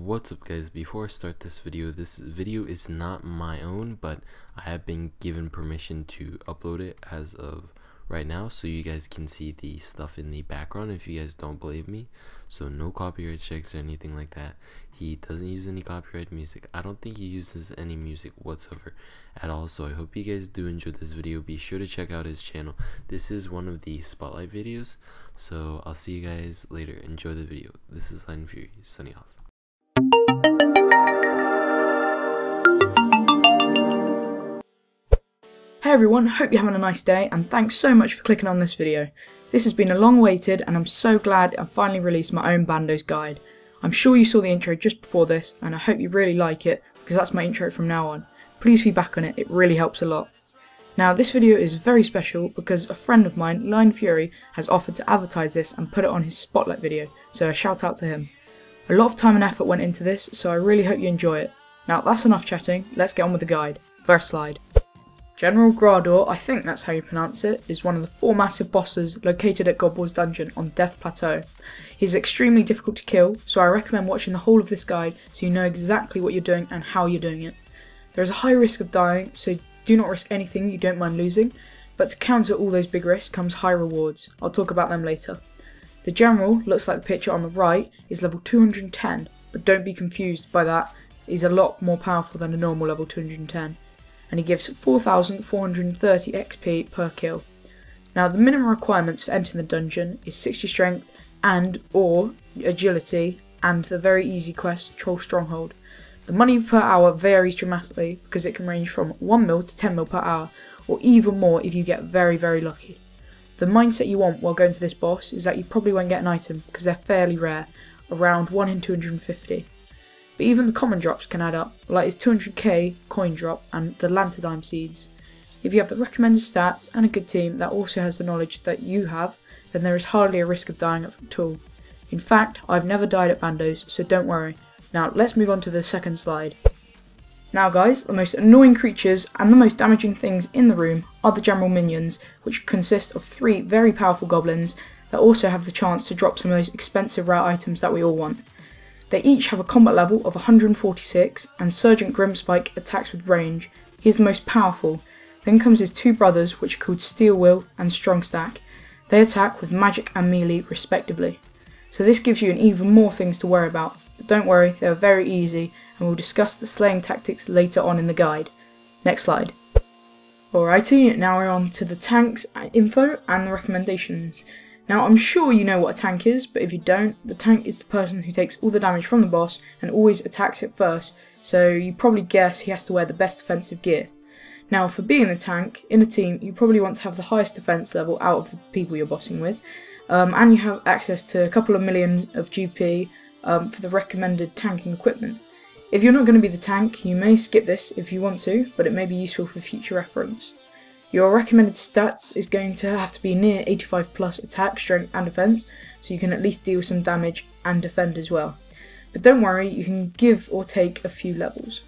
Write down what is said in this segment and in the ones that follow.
What's up guys, before I start this video is not my own, but I have been given permission to upload it as of right now, so you guys can see the stuff in the background if you guys don't believe me. So no copyright checks or anything like that. He doesn't use any copyright music. I don't think he uses any music whatsoever at all. So I hope you guys do enjoy this video. Be sure to check out his channel. This is one of the spotlight videos, so I'll see you guys later. Enjoy the video. This is LinedFury signing off. Hey everyone, hope you're having a nice day, and thanks so much for clicking on this video. This has been a long awaited, and I'm so glad I've finally released my own Bandos guide. I'm sure you saw the intro just before this, and I hope you really like it, because that's my intro from now on. Please feedback on it, it really helps a lot. Now this video is very special because a friend of mine, LinedFury, has offered to advertise this and put it on his spotlight video, so a shout out to him. A lot of time and effort went into this, so I really hope you enjoy it. Now that's enough chatting, let's get on with the guide. First slide. General Drygore, I think that's how you pronounce it, is one of the 4 massive bosses located at Godwall's dungeon on Death Plateau. He's extremely difficult to kill, so I recommend watching the whole of this guide so you know exactly what you're doing and how you're doing it. There is a high risk of dying, so do not risk anything you don't mind losing, but to counter all those big risks comes high rewards. I'll talk about them later. The General, looks like the picture on the right, is level 210, but don't be confused by that, he's a lot more powerful than a normal level 210. And he gives 4,430 XP per kill. Now the minimum requirements for entering the dungeon is 60 strength and or agility and the very easy quest Troll Stronghold. The money per hour varies dramatically because it can range from 1 mil to 10 mil per hour, or even more if you get very lucky. The mindset you want while going to this boss is that you probably won't get an item because they're fairly rare, around 1 in 250. But even the common drops can add up, like his 200k coin drop and the Lantadime seeds. If you have the recommended stats and a good team that also has the knowledge that you have, then there is hardly a risk of dying at all. In fact, I've never died at Bandos, so don't worry. Now let's move on to the second slide. Now guys, the most annoying creatures and the most damaging things in the room are the general minions, which consist of 3 very powerful goblins that also have the chance to drop some of those expensive rare items that we all want. They each have a combat level of 146, and Sergeant Grimspike attacks with range. He is the most powerful. Then comes his 2 brothers, which are called Steel Will and Strong Stack. They attack with magic and melee respectively. So this gives you even more things to worry about, but don't worry, they are very easy, and we'll discuss the slaying tactics later on in the guide. Next slide. Alrighty, now we're on to the tanks info and the recommendations. Now I'm sure you know what a tank is, but if you don't, the tank is the person who takes all the damage from the boss and always attacks it first, so you probably guess he has to wear the best defensive gear. Now for being the tank, in a team you probably want to have the highest defense level out of the people you're bossing with, and you have access to a couple of million of GP for the recommended tanking equipment. If you're not going to be the tank, you may skip this if you want to, but it may be useful for future reference. Your recommended stats is going to have to be near 85 plus attack, strength and defense, so you can at least deal some damage and defend as well. But don't worry, you can give or take a few levels.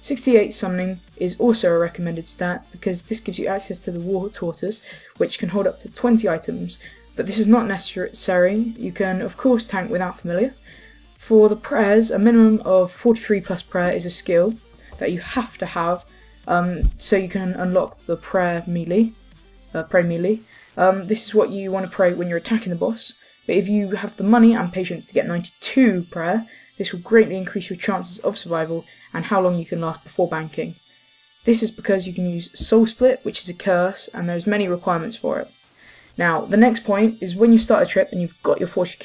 68 summoning is also a recommended stat because this gives you access to the War Tortoise, which can hold up to 20 items, but this is not necessary. You can of course tank without familiar. For the prayers, a minimum of 43 plus prayer is a skill that you have to have, so you can unlock the pray melee. This is what you want to pray when you're attacking the boss, but if you have the money and patience to get 92 prayer, this will greatly increase your chances of survival and how long you can last before banking. This is because you can use Soul Split, which is a curse, and there's many requirements for it. Now, the next point is when you start a trip and you've got your 40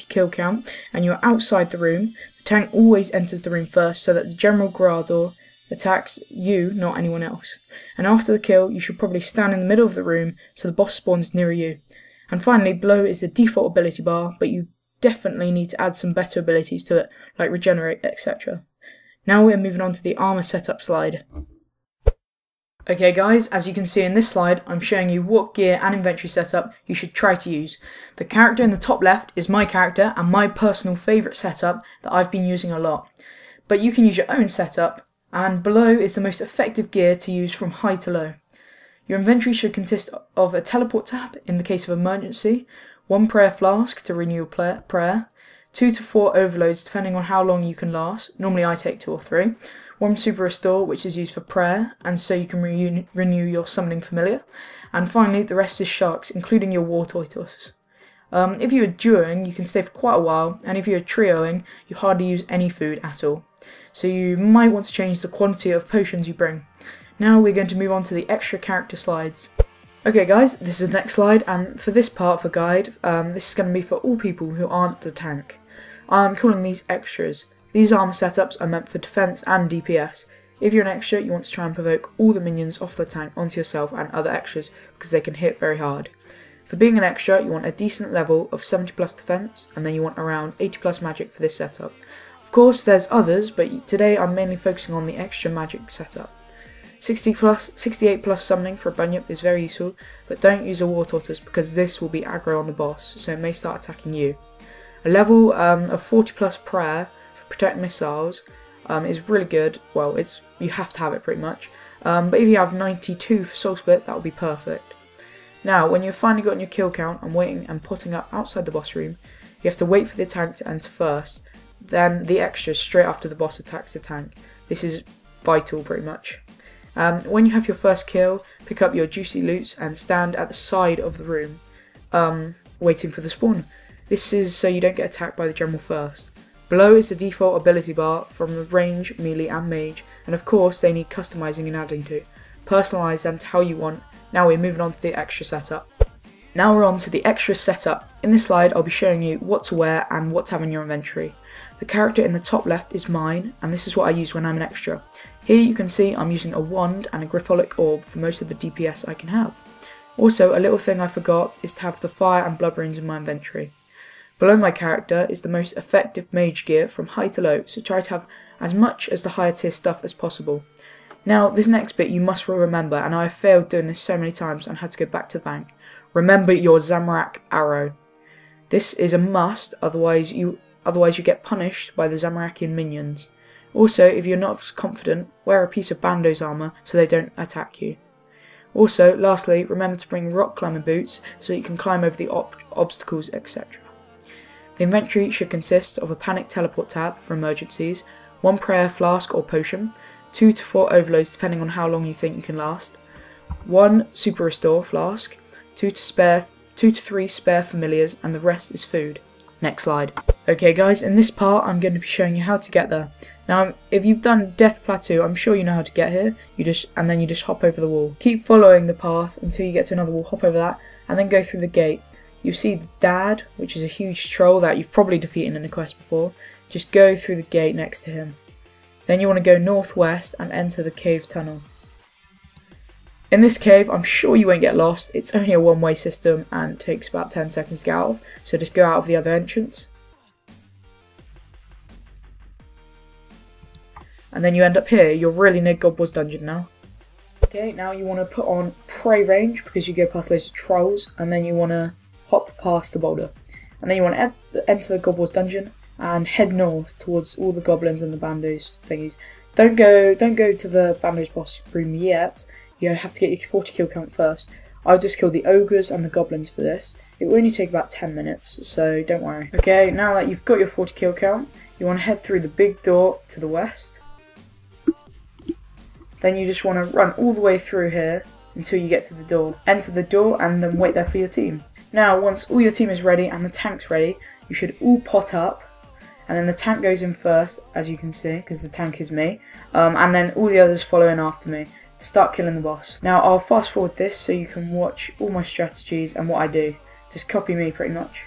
kill count and you're outside the room, the tank always enters the room first so that the General Drygore attacks you, not anyone else. And after the kill, you should probably stand in the middle of the room so the boss spawns nearer you. And finally, below is the default ability bar, but you definitely need to add some better abilities to it, like regenerate, etc. Now we're moving on to the armor setup slide. Okay guys, as you can see in this slide, I'm showing you what gear and inventory setup you should try to use. The character in the top left is my character and my personal favourite setup that I've been using a lot. But you can use your own setup, and below is the most effective gear to use from high to low. Your inventory should consist of a teleport tab in the case of emergency, 1 prayer flask to renew your prayer, 2 to 4 overloads depending on how long you can last. Normally I take 2 or 3. 1 super restore, which is used for prayer, and so you can renew your summoning familiar. And finally, the rest is sharks, including your war tortoise. If you're duoing, you can stay for quite a while, and if you're trioing, you hardly use any food at all. So you might want to change the quantity of potions you bring. Now we're going to move on to the extra character slides. Okay guys, this is the next slide, and for this part of the guide, this is going to be for all people who aren't the tank. I'm calling these extras. These armor setups are meant for defense and DPS. If you're an extra, you want to try and provoke all the minions off the tank onto yourself and other extras because they can hit very hard. For being an extra, you want a decent level of 70 plus defense, and then you want around 80 plus magic for this setup. Of course there's others, but today I'm mainly focusing on the extra magic setup. 68 plus summoning for a bunyip is very useful, but don't use a war tortoise because this will be aggro on the boss, so it may start attacking you. A level of 40 plus prayer for protect missiles is really good. Well, you have to have it pretty much, but if you have 92 for soul split, that will be perfect. Now when you've finally gotten your kill count and waiting and putting up outside the boss room, you have to wait for the tank to enter first, then the extras straight after the boss attacks the tank. This is vital pretty much. When you have your first kill, pick up your juicy loots and stand at the side of the room, waiting for the spawn. This is so you don't get attacked by the general first. Below is the default ability bar from the range, melee and mage, and of course they need customizing and adding to. Personalise them to how you want. Now we're moving on to the extra setup. Now we're on to the extra setup. In this slide I'll be showing you what to wear and what to have in your inventory. The character in the top left is mine, and this is what I use when I'm an extra. Here you can see I'm using a wand and a Griffolic orb for most of the DPS I can have. Also, a little thing I forgot is to have the fire and blood runes in my inventory. Below my character is the most effective mage gear from high to low, so try to have as much as the higher tier stuff as possible. Now, this next bit you must remember, and I have failed doing this so many times and had to go back to the bank. Remember your Zamorak arrow. This is a must, otherwise you get punished by the Zamorakian minions. Also, if you're not as confident, wear a piece of Bandos armour so they don't attack you. Also, lastly, remember to bring rock climbing boots so you can climb over the obstacles, etc. The inventory should consist of a panic teleport tab for emergencies, 1 prayer flask or potion, 2 to 4 overloads depending on how long you think you can last, 1 super restore flask, 2 to 3 spare familiars, and the rest is food. Next slide. Okay guys, in this part I'm going to be showing you how to get there. Now if you've done Death Plateau, I'm sure you know how to get here. You just hop over the wall. Keep following the path until you get to another wall, hop over that, and then go through the gate. You'll see the Dad, which is a huge troll that you've probably defeated in a quest before. Just go through the gate next to him. Then you want to go northwest and enter the cave tunnel. In this cave, I'm sure you won't get lost. It's only a one-way system and takes about 10 seconds to get out of, so just go out of the other entrance. And then you end up here. You're really near Godwall's dungeon now. Okay, now you want to put on prey range because you go past loads of trolls, and then you want to hop past the boulder. And then you want to enter the Godwall's dungeon and head north towards all the goblins and the Bandos thingies. Don't go to the Bandos boss room yet. You have to get your 40 kill count first. I'll just kill the ogres and the goblins for this. It will only take about 10 minutes, so don't worry. Okay, now that you've got your 40 kill count, you want to head through the big door to the west. Then you just want to run all the way through here until you get to the door. Enter the door and then wait there for your team. Now, once all your team is ready and the tank's ready, you should all pot up. And then the tank goes in first, as you can see, because the tank is me. And then all the others follow in after me to start killing the boss. Now, I'll fast forward this so you can watch all my strategies and what I do. Just copy me pretty much.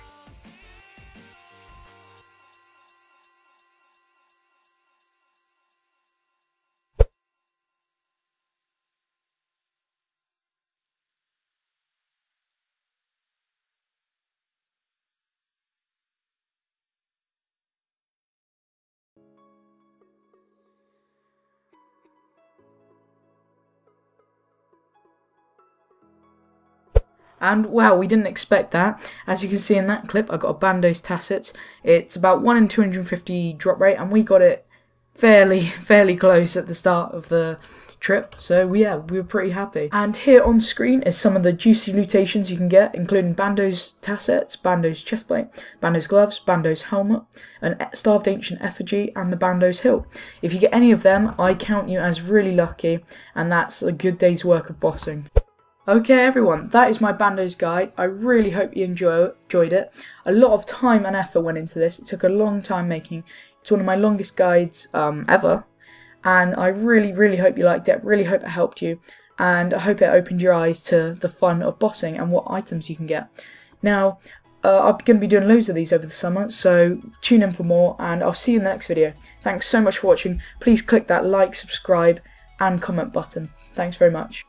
And wow, we didn't expect that. As you can see in that clip, I got a Bandos Tacit. It's about 1 in 250 drop rate, and we got it fairly close at the start of the trip, so yeah, we were pretty happy. And here on screen is some of the juicy lootations you can get, including Bandos tassets, Bandos chestplate, Bandos gloves, Bandos helmet, an starved ancient effigy, and the Bandos hilt. If you get any of them, I count you as really lucky, and that's a good day's work of bossing. Okay everyone, that is my Bandos guide. I really hope you enjoyed it. A lot of time and effort went into this. It took a long time making. It's one of my longest guides ever. And I really hope you liked it, really hope it helped you, and I hope it opened your eyes to the fun of bossing and what items you can get. Now, I'm going to be doing loads of these over the summer, so tune in for more, and I'll see you in the next video. Thanks so much for watching. Please click that like, subscribe, and comment button. Thanks very much.